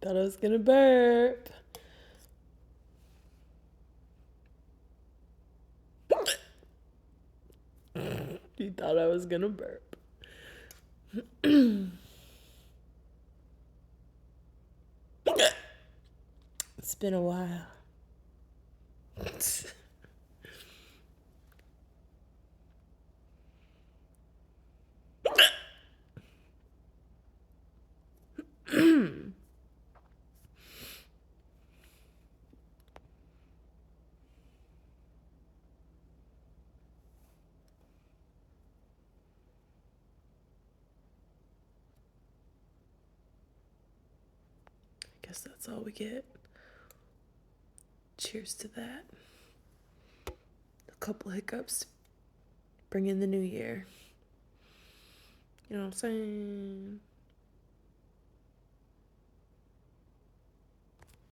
Thought I was gonna burp. You thought I was gonna burp. It's been a while. Guess that's all we get. Cheers to that. A couple hiccups. Bring in the new year. You know what I'm saying?